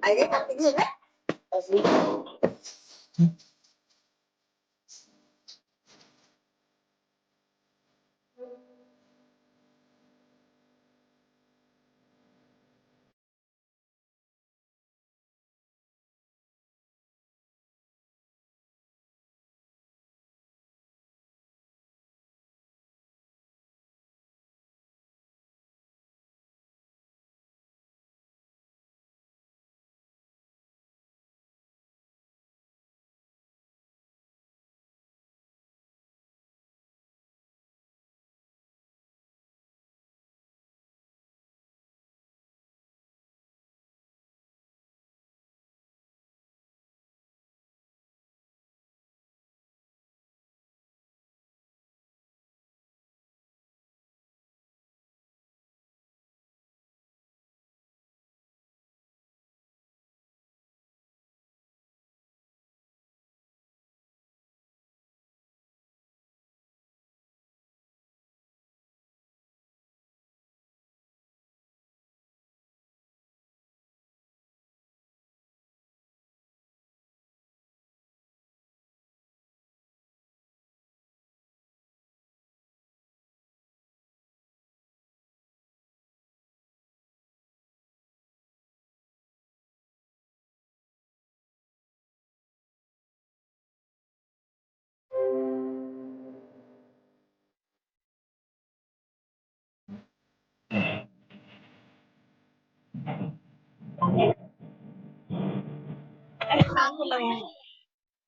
आएगा कार्तिक जी है ऐसे ही।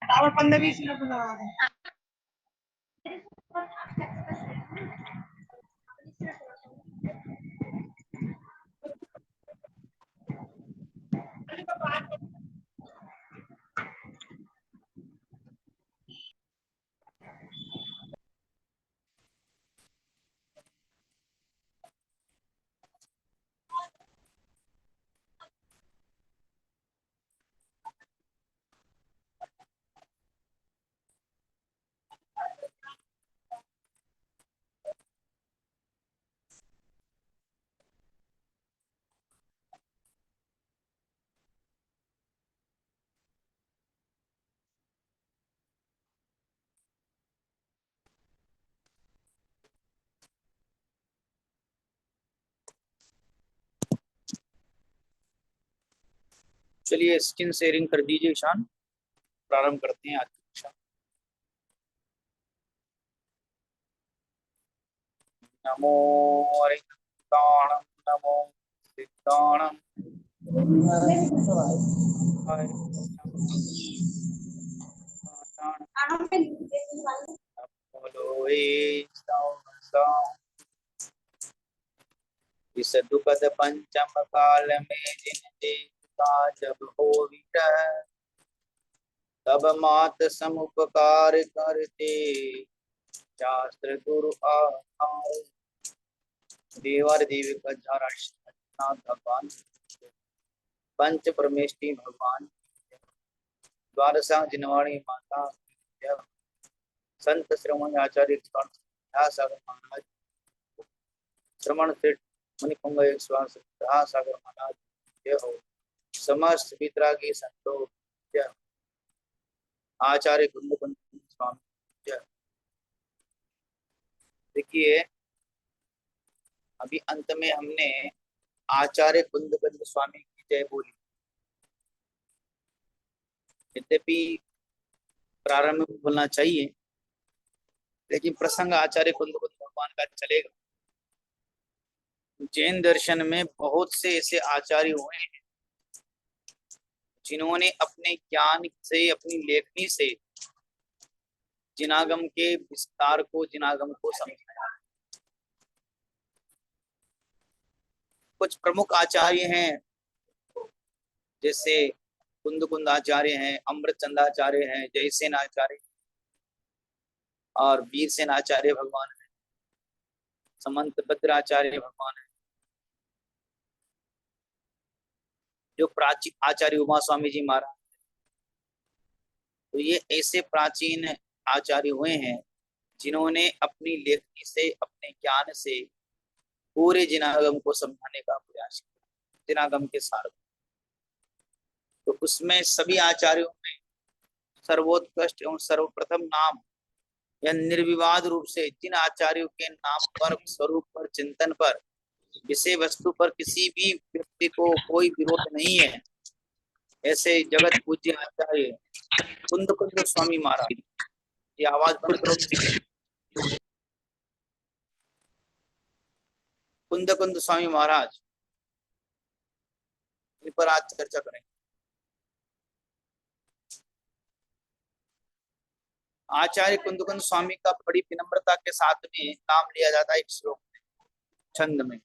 और 15-20 मिनट लगा दें। चलिए स्क्रीन शेयरिंग कर दीजिए ईशान, प्रारंभ करते हैं आज की कक्षा। नमो हरिताणम नमो सिद्धाणम इस दुखद पंचम काल में जिन देवता जब हो विटह तब मात समुपकार करते शास्त्र गुरु आधार। देवर देवी का झारा भगवान पंच परमेष्टि भगवान द्वादशा जिनवाणी माता संत श्रवण आचार्य सागर महाराज श्रवण सेठ मणिकुंभ श्वास सागर महाराज जय हो। समस्त वितरागी संतो जय। आचार्य कुंद स्वामी जय। देखिए अभी अंत में हमने आचार्य कुंद स्वामी की जय बोली। यद्यपि प्रारंभ में बोलना चाहिए लेकिन प्रसंग आचार्य कुंद भगवान का चलेगा। जैन दर्शन में बहुत से ऐसे आचार्य हुए हैं जिन्होंने अपने ज्ञान से अपनी लेखनी से जिनागम के विस्तार को जिनागम को समझाया। कुछ प्रमुख आचार्य हैं जैसे कुंद आचार्य हैं, अमृतचंद आचार्य हैं, जयसेन आचार्य और वीरसेन आचार्य भगवान है, समंत भद्राचार्य भगवान है, जो प्राचीन आचार्य उमा स्वामी जी महाराज। तो ये ऐसे प्राचीन आचार्य हुए हैं जिन्होंने अपनी लेखनी से अपने ज्ञान से पूरे जिनागम को समझाने का प्रयास किया, जिनागम के सार। तो उसमें सभी आचार्यों में सर्वोत्कृष्ट एवं सर्वप्रथम नाम या निर्विवाद रूप से जिन आचार्यों के नाम पर, स्वरूप पर, चिंतन पर, विषय वस्तु पर किसी भी व्यक्ति को कोई विरोध नहीं है, ऐसे जगत पूज्य आचार्य कुंद कुंद स्वामी महाराज। ये आवाज बंद करो किसी की। कुंद कुंद स्वामी महाराज, इन पर आज चर्चा करेंगे। आचार्य कुंद कुंद स्वामी का बड़ी विनम्रता के साथ में नाम लिया जाता है एक श्लोक में, छंद में।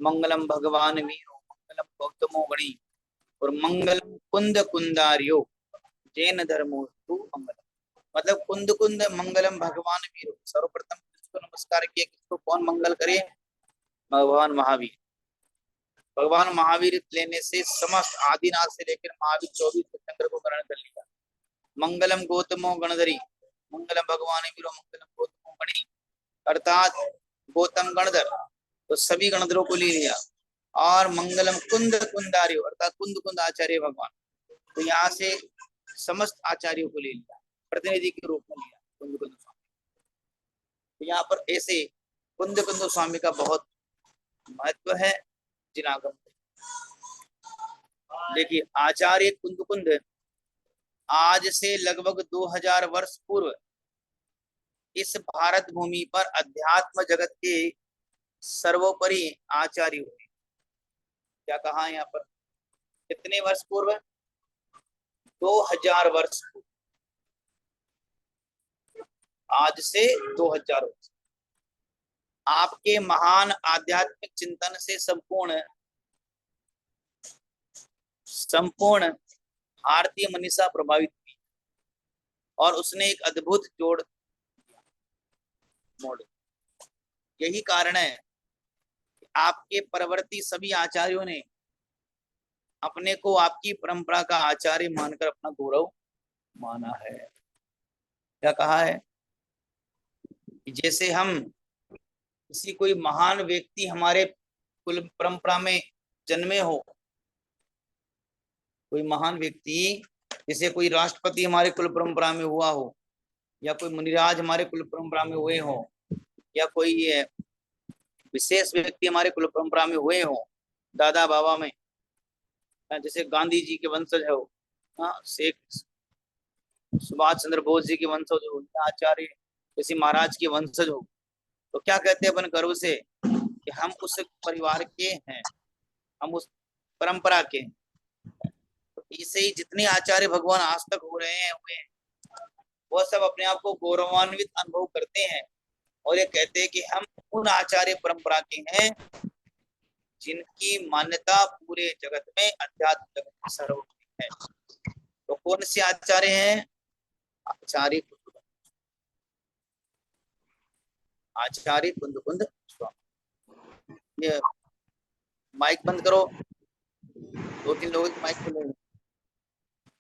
मंगलम भगवान वीरो मंगलम गौतमो गणी और मंगलम कुंद कुंदारियो जैन धर्मो मंगलम। मतलब कुंद कुंद मंगलम भगवान वीरो, सर्वप्रथम किसको नमस्कार किया, किसको कौन मंगल करे? भगवान महावीर। भगवान महावीर लेने से समस्त आदिनाथ से लेकर महावीर 24 चंद्र को ग्रहण कर लिया। मंगलम गौतमो गणधरी, मंगलम भगवान वीरो मंगलम गौतमो गणी, अर्थात गौतम गणधर, तो सभी गणधरों को ले लिया। और मंगलम कुंद कुंदारियो, अर्थात कुंद कुंद आचार्य भगवान, तो यहाँ से समस्त आचार्यों को ले लिया, प्रतिनिधि के रूप में लिया कुंद कुंद स्वामी। तो यहाँ पर ऐसे कुंद कुंद स्वामी का बहुत महत्व है जिनागम। देखिए आचार्य कुंद कुंद आज से लगभग 2000 वर्ष पूर्व इस भारत भूमि पर अध्यात्म जगत के सर्वोपरि आचार्य हुए। क्या कहा यहाँ पर? कितने वर्ष पूर्व? 2000 वर्ष पूर्व। आज से 2000 वर्ष। आपके महान आध्यात्मिक चिंतन से संपूर्ण भारतीय मनीषा प्रभावित हुई और उसने एक अद्भुत जोड़ मोड़। यही कारण है कि आपके परवर्ती सभी आचार्यों ने अपने को आपकी परंपरा का आचार्य मानकर अपना गौरव माना है। क्या कहा है? जैसे हम किसी कोई महान व्यक्ति हमारे कुल परंपरा में जन्मे हो, कोई महान व्यक्ति जैसे कोई राष्ट्रपति हमारे कुल परंपरा में हुआ हो, या कोई मुनिराज हमारे कुल परंपरा में हुए हो, या कोई विशेष व्यक्ति हमारे कुल परंपरा में हुए हो, दादा बाबा में, जैसे गांधी जी के वंशज हो, शेख सुभाष चंद्र बोस जी के वंशज हो, आचार्य जैसे महाराज के वंशज हो, तो क्या कहते हैं अपन गर्व से कि हम उस परिवार के हैं, हम उस परंपरा के हैं। तो इसे ही जितने आचार्य भगवान आज तक हो रहे हैं हुए, वो सब अपने आप को गौरवान्वित अनुभव करते हैं और ये कहते हैं कि हम उन आचार्य परंपरा के हैं जिनकी मान्यता पूरे जगत में, अध्यात्म जगत में सर्वोपरि है। तो कौन से आचार्य हैं? आचार्य आचार्य कुंद कुंद स्वामी। ये माइक बंद करो, 2-3 लोगों की माइक खुले।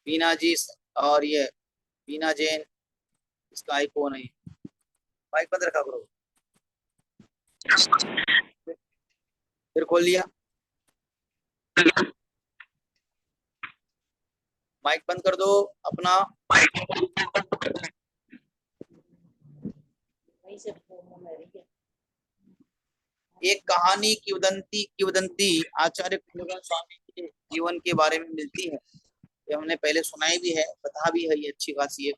बीना जी और ये बीना जैन, इसका आईफोन है, माइक बंद रखा करो। फिर खोल लिया, माइक बंद कर दो अपना। एक कहानी किवदंती आचार्य कुंद कुंद स्वामी के जीवन के बारे में मिलती है। ये हमने पहले सुनाई भी है, कथा भी है, ये अच्छी खासी है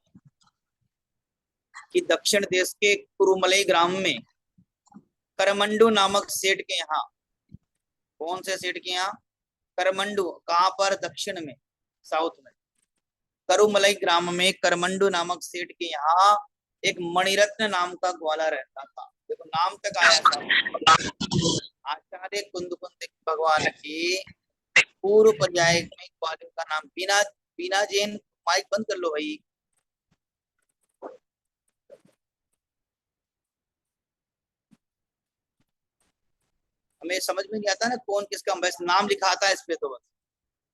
कि दक्षिण देश के कुरुमलई ग्राम में करमंडू नामक सेठ के यहाँ, कौन से सेठ के यहाँ? करमंडू। कहाँ पर? दक्षिण में, साउथ में। करुमलई ग्राम में करमंडू नामक सेठ के यहाँ एक मणिरत्न नाम का ग्वाला रहता था। देखो नाम तक आया था। आचार्य कुंद कुंद भगवान की पूर्व पर्याय में ग्वाले का नाम बीना जैन। माइक बंद कर लो भाई। हमें समझ में नहीं आता ना कौन किसका, बस नाम लिखा आता है इस पे, तो बस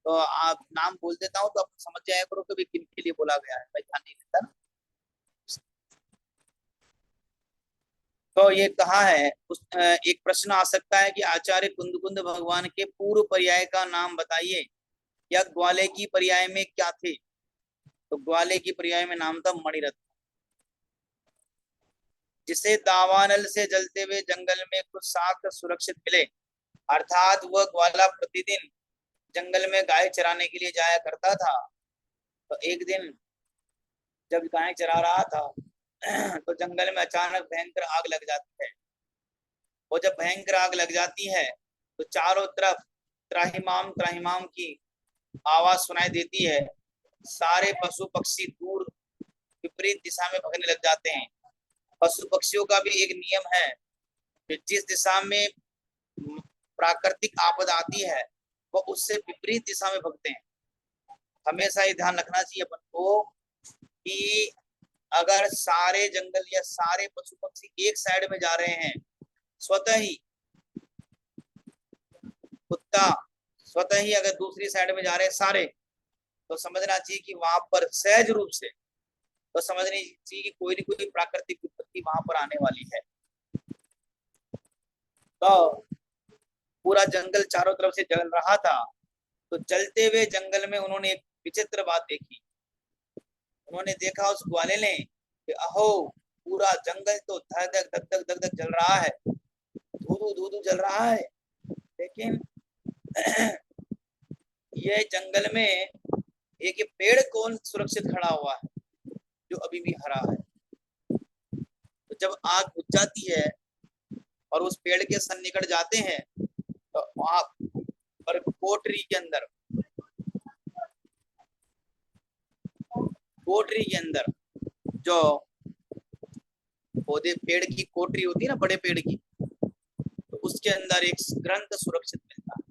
तो आप नाम बोल देता हूँ तो आप समझ जाया करो कि किन के लिए बोला गया है, भाई ध्यान नहीं देता ना। तो ये कहा है एक प्रश्न आ सकता है कि आचार्य कुंद कुंद भगवान के पूर्व पर्याय का नाम बताइए। या ग्वाले की पर्याय में क्या थे? तो ग्वाले की पर्याय में नाम था मणिरत्न। जिसे दावानल से जलते हुए जंगल में कुछ शास्त्र सुरक्षित मिले, अर्थात वह ग्वाला प्रतिदिन जंगल में गाय चराने के लिए जाया करता था। तो एक दिन जब गाय चरा रहा था तो जंगल में अचानक भयंकर आग लग जाती है। और जब भयंकर आग लग जाती है तो चारों तरफ त्राहिमाम त्राहिमाम की आवाज सुनाई देती है। सारे पशु पक्षी दूर विपरीत दिशा में भगने लग जाते हैं। पशु पक्षियों का भी एक नियम है कि जिस दिशा में प्राकृतिक आपदा आती है वो उससे विपरीत दिशा में भगते हैं। हमेशा ये ध्यान रखना चाहिए अपन को कि अगर सारे जंगल या सारे पशु पक्षी एक साइड में जा रहे हैं, स्वतः ही कुत्ता स्वतः ही अगर दूसरी साइड में जा रहे हैं सारे, तो समझना चाहिए कि वहां पर सहज रूप से तो समझनी चाहिए कि कोई न कोई प्राकृतिक विपत्ति वहां पर आने वाली है। तो पूरा जंगल चारों तरफ से जल रहा था। तो जलते हुए जंगल में उन्होंने एक विचित्र बात देखी। उन्होंने देखा उस ग्वाले ने कि अहो, पूरा जंगल तो धक धक धक धक धक धक जल रहा है, धू धू जल रहा है, लेकिन ये जंगल में एक पेड़ कौन सुरक्षित खड़ा हुआ है जो अभी भी हरा है। तो जब आग बुझ जाती है और उस पेड़ के सन्निकट जाते हैं तो वहां पर कोठरी के अंदर जो पौधे पेड़ की कोठरी होती है ना, बड़े पेड़ की, तो उसके अंदर एक ग्रंथ सुरक्षित मिलता है।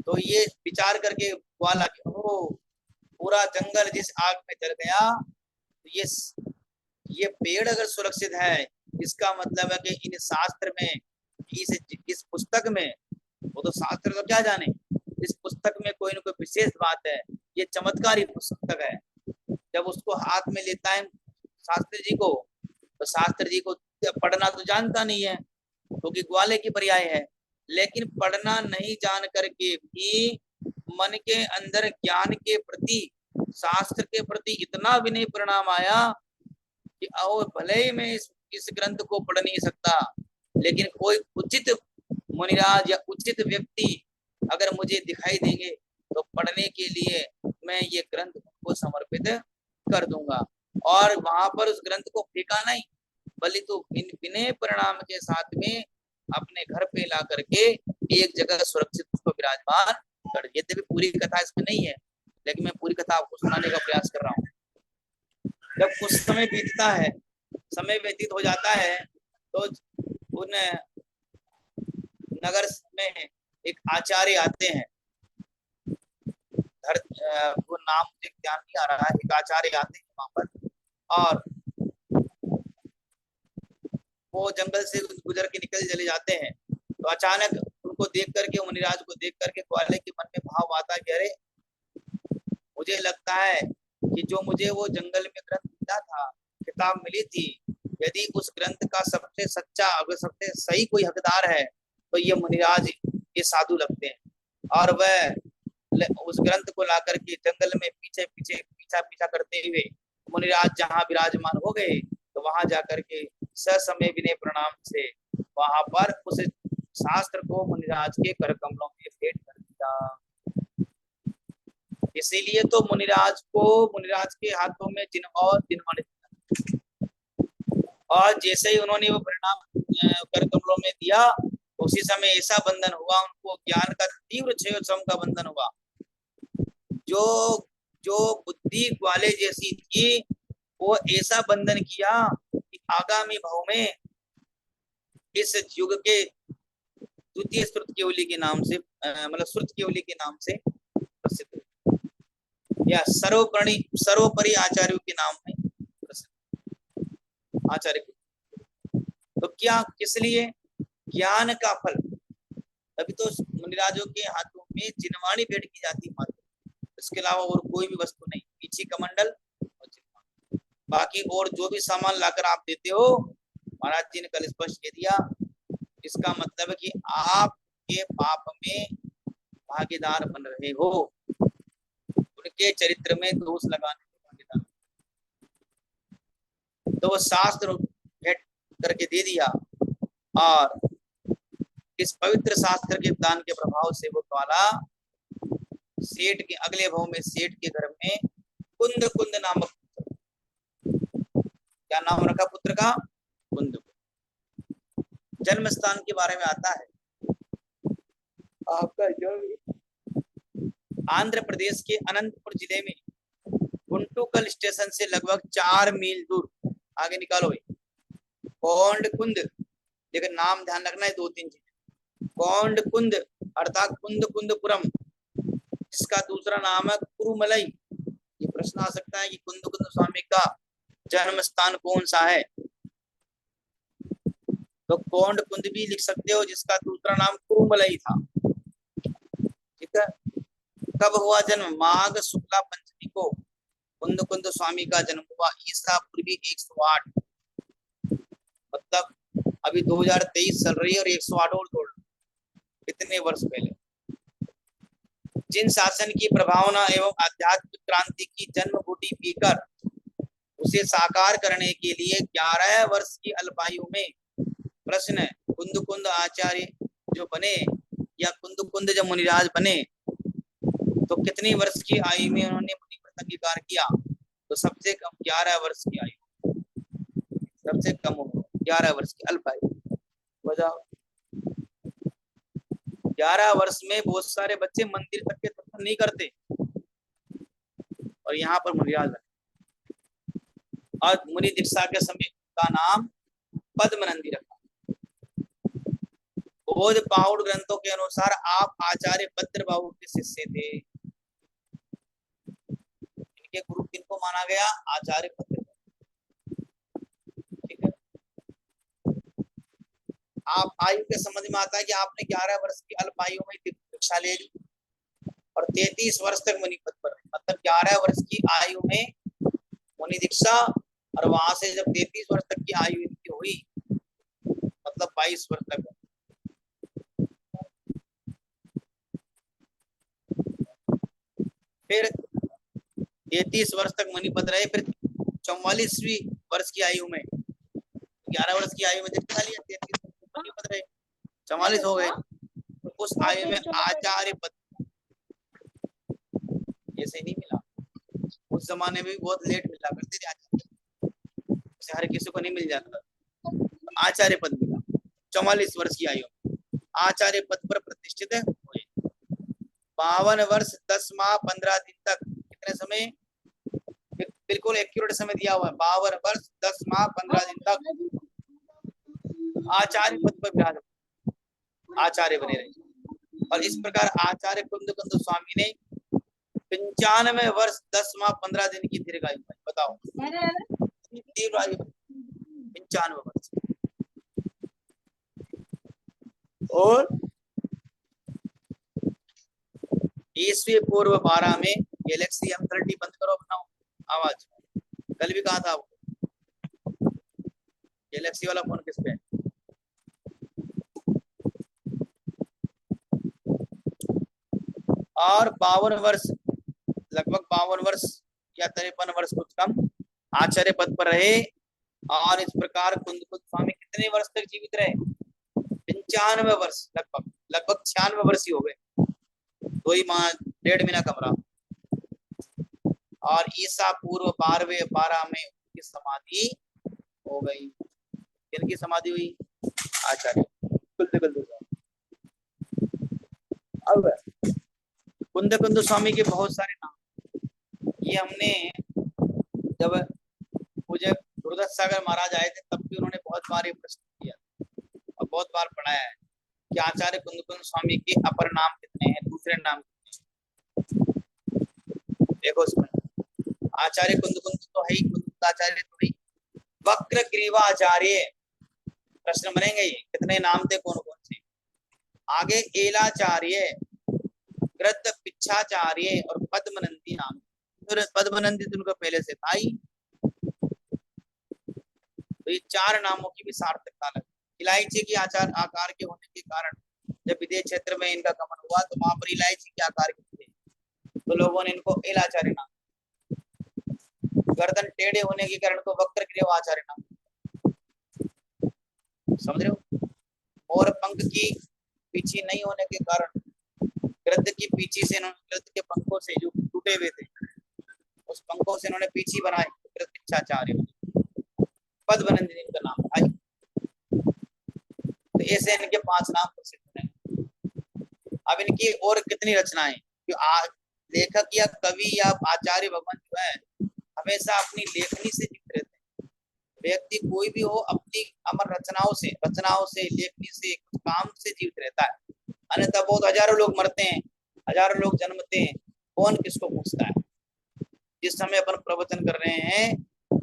तो ये विचार करके ग्वाला पूरा जंगल जिस आग में जल गया, तो ये पेड़ अगर सुरक्षित है, इसका मतलब है कि इन शास्त्र में इस पुस्तक में, वो तो शास्त्र तो क्या जाने, इस पुस्तक में कोई ना कोई विशेष बात है। ये चमत्कारी पुस्तक है। जब उसको हाथ में लेता है शास्त्री जी को, तो शास्त्री जी को पढ़ना तो जानता नहीं है क्योंकि ग्वाले की पर्याय है, लेकिन पढ़ना नहीं जान करके भी मन के अंदर ज्ञान के प्रति, शास्त्र के प्रति इतना विनय परिणाम आया कि आओ भले ही मैं इस ग्रंथ को पढ़ नहीं सकता, लेकिन कोई उचित मुनिराज या उचित व्यक्ति अगर मुझे दिखाई देंगे तो पढ़ने के लिए मैं ये ग्रंथ को समर्पित कर दूंगा। और वहां पर उस ग्रंथ को फेंका नहीं, बल्कि तो विनय परिणाम के साथ में अपने घर पे ला करके एक जगह सुरक्षित उसको विराजमान कर दिए। यद्यपि पूरी कथा इसमें नहीं है, लेकिन मैं पूरी कथा आपको सुनाने का प्रयास कर रहा हूँ। जब कुछ समय बीतता है, समय व्यतीत हो जाता है, तो उन नगर में एक आचार्य आते हैं। वो नाम मुझे ध्यान नहीं आ रहा है। एक आचार्य आते हैं वहां पर, और वो जंगल से गुजर के निकल चले जाते हैं। तो अचानक उनको देख करके, मुनिराज को देख करके ग्वाले के मन में भाव आता है कि अरे, मुझे लगता है कि जो मुझे वो जंगल में ग्रंथ मिला था, किताब मिली थी, यदि उस ग्रंथ का सबसे सच्चा, अगर सबसे सही कोई हकदार है तो ये मुनिराज, ये साधु लगते हैं। और वह उस ग्रंथ को ला करके जंगल में पीछा करते हुए मुनिराज जहाँ विराजमान हो गए, तो वहां जाकर के ससमय विनय प्रणाम से वहां पर उस शास्त्र को मुनिराज के कर कमलों में भेंट कर दिया। इसीलिए तो मुनिराज के हाथों में जिन्होंने और जैसे ही उन्होंने वो परिणाम कर कमलों में दिया, उसी समय ऐसा बंधन हुआ उनको, ज्ञान का तीव्र क्षयोत्सव का बंधन हुआ। जो बुद्धि ग्वाले जैसी थी, वो ऐसा बंधन किया कि आगामी भाव में इस युग के द्वितीय श्रुत केवली के नाम से, मतलब श्रुत केवली के नाम से प्रसिद्ध, या सर्वोपरि आचार्यों के नाम में प्रसिद्ध आचार्य। तो क्या, किस लिए? ज्ञान का फल। अभी तो मुनिराजों के हाथों में जिनवाणी भेंट की जाती मात्र, इसके अलावा और कोई भी वस्तु नहीं। पीछे कमंडल और जिनवाणी, बाकी और जो भी सामान लाकर आप देते हो, महाराज जी ने कल स्पष्ट कह दिया, इसका मतलब है कि आपके पाप में भागीदार बन रहे हो, उनके चरित्र में दोष लगाने के भागीदार। तो वो शास्त्र भेंट करके दे दिया, और इस पवित्र शास्त्र के दान के प्रभाव से वो ग्वाला सेठ के अगले भाव में, सेठ के घर में कुंद कुंद नामक, क्या नाम रखा पुत्र का? कुंद। जन्म स्थान के बारे में आता है आपका, जो आंध्र प्रदेश के अनंतपुर जिले में गुंटूकल स्टेशन से लगभग 4 मील दूर, आगे निकालो भाई, कौंड कुंद, लेकिन नाम ध्यान रखना है 2-3 चीज। कौंड कुंद अर्थात कुंद कुंदपुरम, जिसका दूसरा नाम है कुरुमलई। ये प्रश्न आ सकता है कि कुंद कुंद स्वामी का जन्म स्थान कौन सा है, तो कौंड कुंद भी लिख सकते हो, जिसका दूसरा नाम कुरुमलई था। ठीक है। कब हुआ जन्म? माघ शुक्ला पंचमी को कुंद कुंद स्वामी का जन्म हुआ, ईसा पूर्वी 108, मतलब अभी 2023 चल रही है और 108 और जोड़, कितने वर्ष पहले। जिन शासन की प्रभावना एवं आध्यात्मिक क्रांति की जन्म बूटी पीकर उसे साकार करने के लिए 11 वर्ष की अल्पायु में प्रश्न कुंद कुंद आचार्य जो बने, या कुंद कुंद जब मुनिराज बने, तो कितनी वर्ष की आयु में उन्होंने मुनि पद अंगीकार किया? तो सबसे कम 11 वर्ष की आयु, सबसे कम उम्र 11 वर्ष की अल्पायु। बताओ, 11 वर्ष में बहुत सारे बच्चे मंदिर तक के दर्शन नहीं करते, और यहाँ पर मुनिराज बने। और मुनि दीक्षा के समय का नाम पद्मनंदी रखा। बोध पाउड ग्रंथों के अनुसार आप आचार्य भद्र बाबू के शिष्य थे। इनके गुरु किनको माना गया? आचार्य भद्र। ठीक है। आप आयु के समझ में आता है कि आपने 11 वर्ष की अल्पायु में दीक्षा ले ली और 33 वर्ष तक मुनि पद पर, मतलब 11 वर्ष की आयु में मुनि दीक्षा, और वहां से जब 33 वर्ष तक की आयु इनकी हुई, मतलब 22 वर्ष तक। फिर 33 वर्ष तक मुनि पद रहे, फिर 44वीं वर्ष की आयु में, 11 वर्ष की आयु में दीक्षा लिया, 33 मुनि पद रहे, 44 हो गए, तो उस आयु में आचार्य पद ऐसे नहीं मिला। उस जमाने में भी बहुत लेट मिला करते थे आचार्य, हर किसी को नहीं मिल जाता। आचार्य पद मिला 44 वर्ष की आयु में, आचार्य पद पर प्रतिष्ठित हुए। 52 वर्ष 10 माह 15 दिन तक, कितने समय? बिल्कुल एक्यूरेट समय दिया हुआ है, 52 वर्ष 10 माह 15 दिन तक आचार्य पद पर विराज, आचार्य बने रहे। और इस प्रकार आचार्य कुंद कुंद स्वामी ने 95 वर्ष 10 माह 15 दिन की दीर्घायु पाई। बताओ, 95 वर्ष। और ईस्वी पूर्व 12 में गैलेक्सी M30 बंद करो अपना आवाज, कल भी कहा था आपको। गैलेक्सी वाला फोन किस पे है? और 52 वर्ष, लगभग 52 वर्ष या 53 वर्ष कुछ कम आचार्य पद पर रहे। और इस प्रकार कुंद कुंद स्वामी कितने वर्ष तक जीवित रहे? 95 वर्ष, लगभग 96 वर्ष ही हो गए, 2 माह 1.5 महीना कम रहा। और ईसा पूर्व 12 में उनकी समाधि हो गई। किनकी समाधि हुई? आचार्य कुंद। अब कुंद कुंद स्वामी के बहुत सारे नाम, ये हमने जब पूज्य गुरुदत्त सागर महाराज आए थे तब भी उन्होंने बहुत बार ये प्रश्न किया और बहुत बार पढ़ाया है कि आचार्य कुंद कुंद स्वामी के अपर नाम कितने हैं, दूसरे नाम कितने हैं। देखो उसमें आचार्य कुंद कुंद तो है ही, कुंद आचार्य तो है, वक्र ग्रीवा आचार्य, प्रश्न बनेंगे ये कितने नाम थे, कौन कौन से। आगे एलाचार्य, ग्रद्ध पिच्छाचार्य और पद्मनंदी नाम। तो पद्मनंदी तो उनका पहले से था ही। तो ये 4 नामों की भी सार्थकता लगी। इलायची की आकार के होने के कारण जब विदेश क्षेत्र में इनका गमन हुआ तो वहां पर इलायची के आकार के थे, तो लोगों ने इनको एलाचार्य नाम, गर्दन टेढ़े होने के कारण को वक्र ग्रीवाचार्य नाम। समझ रहे हो? और पंख की पीछी नहीं होने के कारण गृद्ध की पीछी से गृद्ध के पंखों से जो टूटे हुए थे उस पंखों से इन्होंने पीछी बनाए, गृद्धाचार्य पद बनंदिनी इनका नाम था। तो ऐसे इनके 5 नाम प्रसिद्ध हैं। अब इनकी और कितनी रचनाएं, लेखक या कवि या आचार्य भगवान जो है हमेशा अपनी लेखनी से जीवित रहते हैं। व्यक्ति कोई भी हो अपनी अमर रचनाओं से लेखनी से काम से जीवित रहता है। अन्यथा बहुत हजारों लोग मरते हैं, हजारों लोग जन्मते हैं, कौन किसको पूछता है। जिस समय अपन प्रवचन कर रहे हैं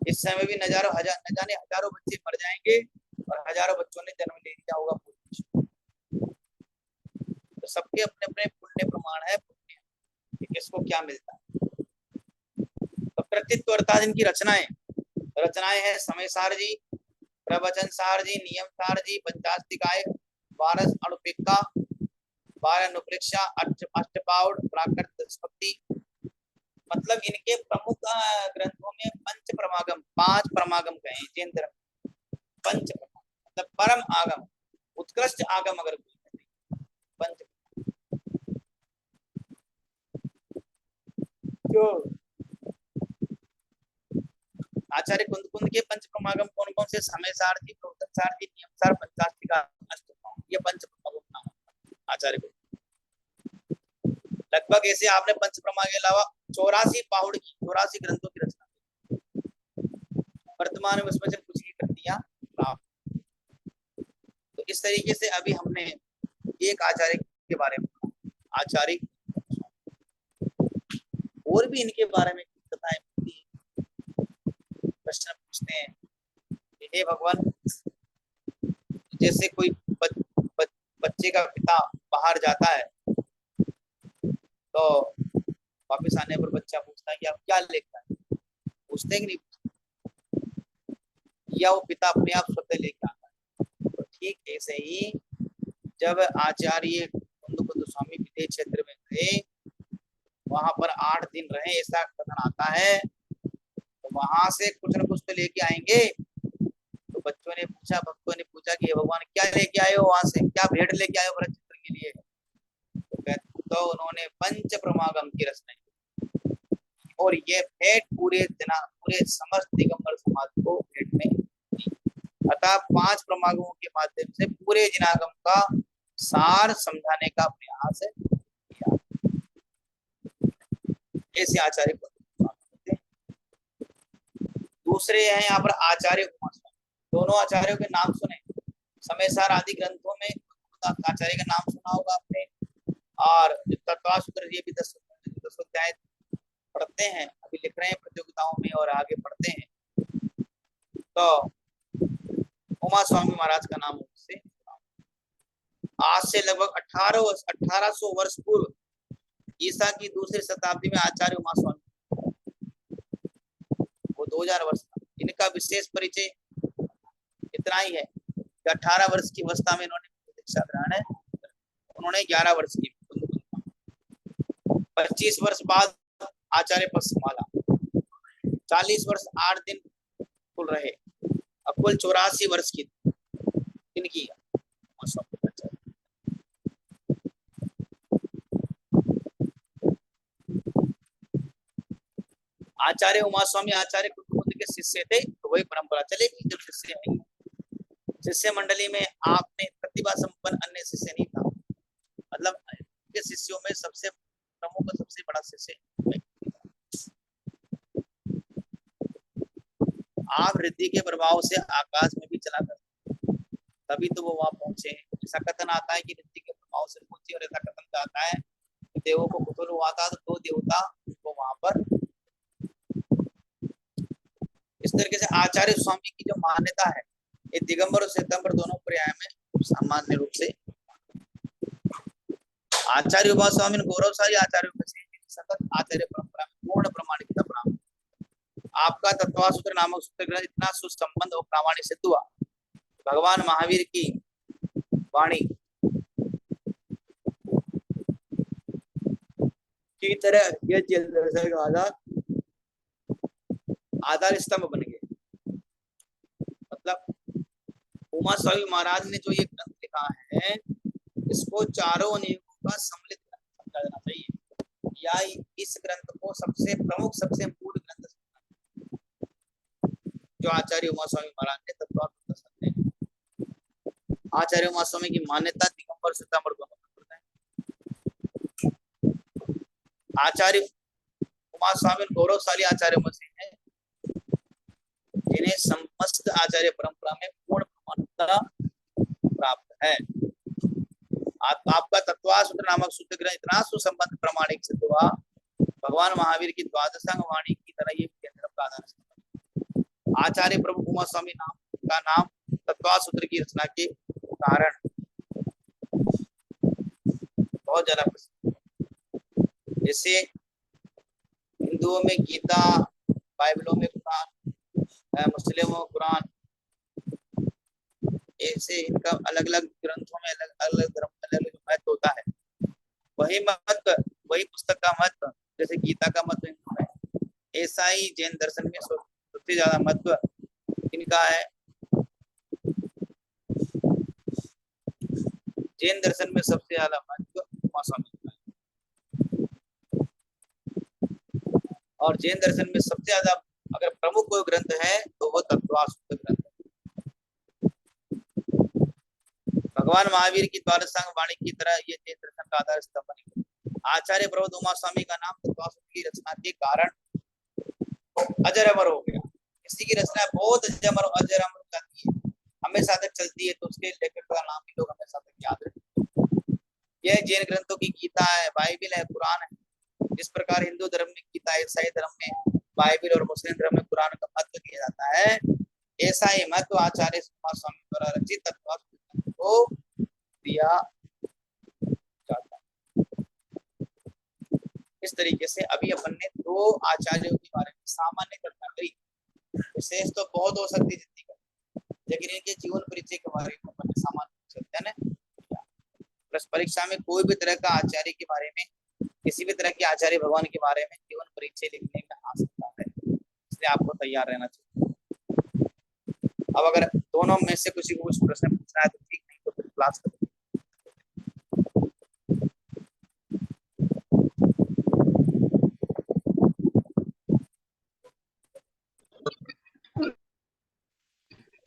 इस समय भी न जाने हजारों बच्चे मर जाएंगे और हजारों बच्चों ने जन्म ले लिया होगा। तो सबके अपने अपने पुण्य प्रमाण है, पुण्य किसको क्या मिलता है। तो कृतित्व अर्थात इनकी रचनाएं हैं समय सार जी, प्रवचन सार जी, नियम सार जी, पंचास्तिकाय, 12 अणुपिक्का, 12 अनुप्रेक्षा, अष्टपाउड, प्राकृत स्फक्ति। मतलब इनके प्रमुख ग्रंथों में पंच प्रमागम, 5 प्रमागम कहे जैन धर्म। पंच मतलब परम आगम, उत्कृष्ट आगम अगर कोई पंच। जो आचार्य कुंद के पंच प्रमागम कौन कौन से? समय सार जी, प्रवचन सार जी, नियम सार, पंचास्तिका, अष्टपाउड, ये पंच प्रमागम नाम आचार्य को। लगभग ऐसे आपने पंच प्रमाग के अलावा 84 पाहुड़ की 84 ग्रंथों की रचना वर्तमान में उसमें से कुछ ही कर दिया। तो इस तरीके से अभी हमने एक आचार्य के बारे में, आचार्य और भी इनके बारे में कथाएं प्रश्न पूछते हैं। हे भगवान, जैसे कोई बच्चे का पिता बाहर जाता है तो वापस आने पर बच्चा पूछता है कि आप क्या लेकर आए? पूछते कि नहीं पूछते? या वो पिता अपने आप स्वतः लेकर आता है? तो ठीक ऐसे ही जब आचार्य कुंद स्वामी विदेश क्षेत्र में थे, वहां पर 8 दिन रहे, ऐसा कथन आता है। तो वहां से कुछ न कुछ तो लेके आएंगे। तो बच्चों ने पूछा, भक्तों ने पूछा कि भगवान क्या लेके आए हो, वहां से क्या भेंट लेके आए हो भरत चित्र के लिए? तो उन्होंने पंच प्रमागम की रचना और ये भेंट पूरे समस्त दिगंबर समाज को भेंट में दी। अतः 5 प्रमागमों के माध्यम से पूरे जिनागम का सार समझाने का प्रयास किया। ऐसे आचार्य को दूसरे हैं यहाँ पर आचार्य उमा स्वामी। दोनों आचार्यों के नाम सुने, समय सार आदि ग्रंथों में आचार्य का नाम सुना होगा आपने। और तत्वासूत्र ये भी 10 अध्याय पढ़ते हैं, अभी लिख रहे हैं प्रतियोगिताओं में और आगे पढ़ते हैं। तो उमा स्वामी महाराज का नाम उससे आज से लगभग 1800 वर्ष पूर्व ईसा की दूसरी शताब्दी में आचार्य उमा स्वामी, वो 2000 वर्ष का। इनका विशेष परिचय इतना ही है कि 18 वर्ष की अवस्था में इन्होंने दीक्षा ग्रहण है। उन्होंने 11 वर्ष की 25 वर्ष बाद आचार्य पद संभाला, 40 वर्ष 8 दिन कुल रहे, अब कुल 84 वर्ष की इनकी आचार्य उमा स्वामी आचार्य कुंद के शिष्य थे। तो वही परंपरा चलेगी। जब शिष्य मंडली में आपने प्रतिभा संपन्न अन्य शिष्य नहीं था, मतलब के शिष्यों में सबसे प्रमुख सबसे बड़ा शिष्य आप रिद्धि के प्रभाव से आकाश में भी चला करते, तभी तो वो वहां पहुंचे। ऐसा कथन आता है कि रिद्धि के प्रभाव से पहुंचे, और ऐसा कथन आता है कि देवों को कुतूहल हुआ था तो 2 देवता को वहां पर। इस तरीके से आचार्य स्वामी की जो मान्यता है ये दिगंबर और श्वेतांबर दोनों पर्याय में सामान्य रूप से। आचार्य उमा स्वामी गौरवशाली आचार्यों में से सतत आचार्य परंपरा में पूर्ण प्रमाणिकता प्राप्त। आपका तत्वासूत्र नामक सूत्र ग्रंथ इतना सुसंबंध और प्रामाणिक सिद्ध हुआ, भगवान महावीर की वाणी की तरह ये जैन दर्शन का आधार स्तंभ बन गए। मतलब उमा स्वामी महाराज ने जो ये ग्रंथ लिखा है, इसको चारों नियमों का सम्मिलित ग्रंथ समझा जाना चाहिए, या इस ग्रंथ को सबसे प्रमुख, सबसे मूल ग्रंथ जो आचार्य उमा स्वामी महाराज ने तत्वार्थ दर्शन है। आचार्य उमा स्वामी की मान्यता दिगंबर सितंबर दोनों में है। आचार्य उमा स्वामी गौरवशाली आचार्य में से हैं, जिन्हें समस्त आचार्य परंपरा में पूर्ण मान्यता प्राप्त है। आपका तत्वासूत्र नामक शुद्ध ग्रंथ इतना सुसंबद्ध प्रमाणिक सिद्ध हुआ, भगवान महावीर की द्वादशांग वाणी की तरह ये केंद्र का आधार है। आचार्य प्रभु उमा स्वामी नाम तत्वासूत्र की रचना के कारण बहुत ज्यादा प्रसिद्ध। जैसे हिंदुओं में गीता, बाइबलों में कुरान, मुस्लिमों में कुरान, ऐसे इनका अलग अलग ग्रंथों में अलग अलग धर्म अलग अलग महत्व होता है। वही महत्व, वही पुस्तक का महत्व, जैसे गीता का महत्व हिंदू में, ऐसा ही जैन दर्शन में सबसे ज्यादा महत्व इनका है। जैन दर्शन में सबसे ज्यादा महत्व उमा स्वामी का है। और जैन दर्शन में सबसे ज्यादा अगर प्रमुख कोई ग्रंथ है तो वो तत्वासूत्र ग्रंथ है। भगवान महावीर की द्वादशांग वाणी की तरह ये जैन दर्शन का आधार स्तंभ बने। आचार्य प्रभु उमा स्वामी का नाम तत्वासूत्र की रचना के कारण अजर अमर हो गया। किसी की रचना बहुत अजर अमर जाती है, हमेशा तक चलती है, तो उसके लेखक का नाम भी लोग हमेशा तक याद रखते। यह जैन ग्रंथों की गीता है, बाइबिल है, कुरान है। जिस प्रकार हिंदू धर्म में गीता है, ईसाई धर्म में बाइबिल और मुस्लिम धर्म में कुरान का महत्व किया जाता है, ऐसा ही महत्व आचार्य उमा स्वामी द्वारा रचित तत्वासूत्र को दिया जाता है। इस तरीके से अभी अपन ने दो आचार्यों के बारे में सामान्य चर्चा करी। विशेष तो बहुत हो सकती जितनी कर, लेकिन इनके जीवन परिचय के बारे में अपन सामान्य चर्चा ने। प्लस परीक्षा में कोई भी तरह का आचार्य के बारे में, किसी भी तरह के आचार्य भगवान के बारे में जीवन परिचय लिखने में आ सकता है, इसलिए आपको तैयार रहना चाहिए। अब अगर दोनों में से किसी को कुछ प्रश्न पूछना है तो ठीक, नहीं तो फिर क्लास करें।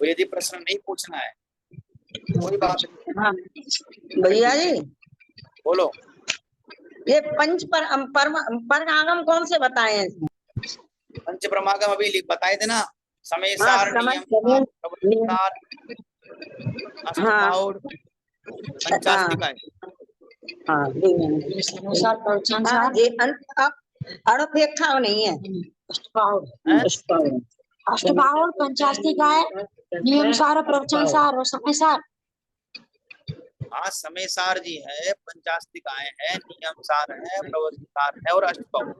तो यदि प्रश्न नहीं पूछना है कोई बात नहीं। भैया जी बोलो। ये पंच परमागम कौन से बताए हैं? पंच परमागम अभी बताए थे ना, समय सार, नियम सार, अष्टभाव, पंचास्तिका। अणुपेक्षा नहीं है, अष्टभाव और पंचास्तिका है, नियम सार, प्रवचन सार और समय सार। हाँ, समय सार जी है, पंचास्तिकाएं है, नियम सार है, प्रवचन सार है और अष्टभाव।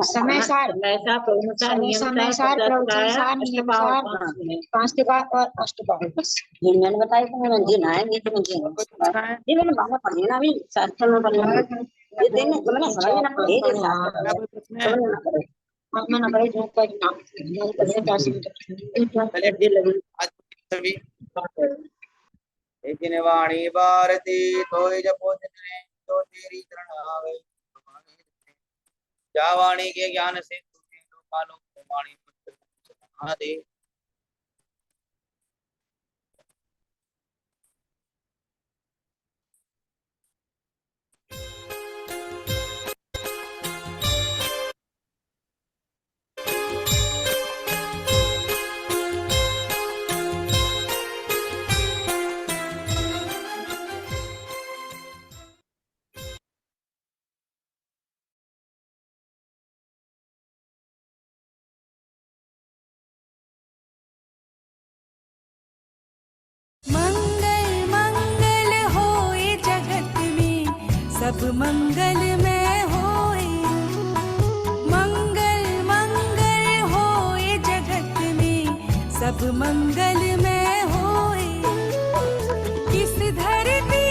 समय सार, समय सार, प्रवचन सार, नियम सार, पंचास्तिका और अष्टभाव। मैंने बताया कि मैंने जीना है, ये तो ये मैंने बाबा पढ़ी ना, अभी शास्त्र में पढ़ी ये देने तो मैंने समझ ना पड़े ये समझना पड़े। मैंने भाई जो का नाम सभी लेकिन वाणी भारती तो जपो जिन्हें तो तेरी चरण आवे, जा वाणी के ज्ञान से तुझे लोकालोक में वाणी पुत्र दे। मंगल मंगल होए जगत में सब मंगलमय होए, मंगल मंगल होए जगत में सब मंगलमय होए। इस धरती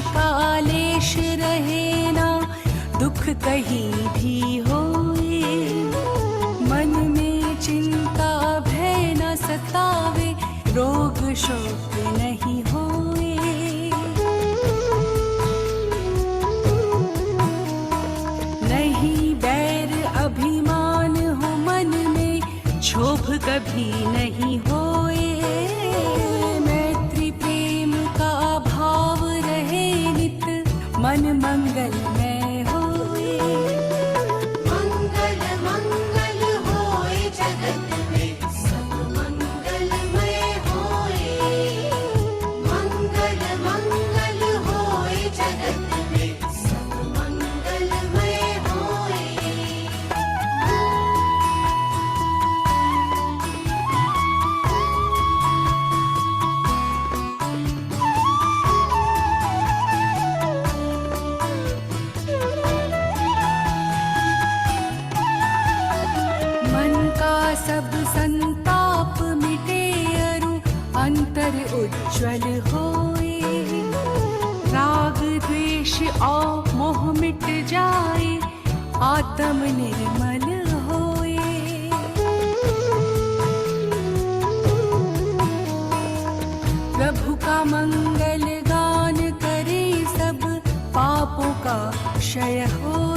कालेश रहे ना, दुख कहीं भी होए। मन में चिंता भय न सतावे, रोग शोक नहीं होए। नहीं बैर अभिमान हो मन में, क्षोभ कभी नहीं होए। मैत्री प्रेम का भाव रहे नित, मन मंगल में होए। मंगल मंगल होए जगत में, सब मंगलमय होए। मंगल मंगल होए जगत में, सब मंगलमय होए। मन का सब संताप मिटे अरु, अंतर उज्ज्वल होए। राग द्वेष और मोह मिट जाए, आत्म निर्मल होए। प्रभु का मंगल गान करे सब, पापों का क्षय हो।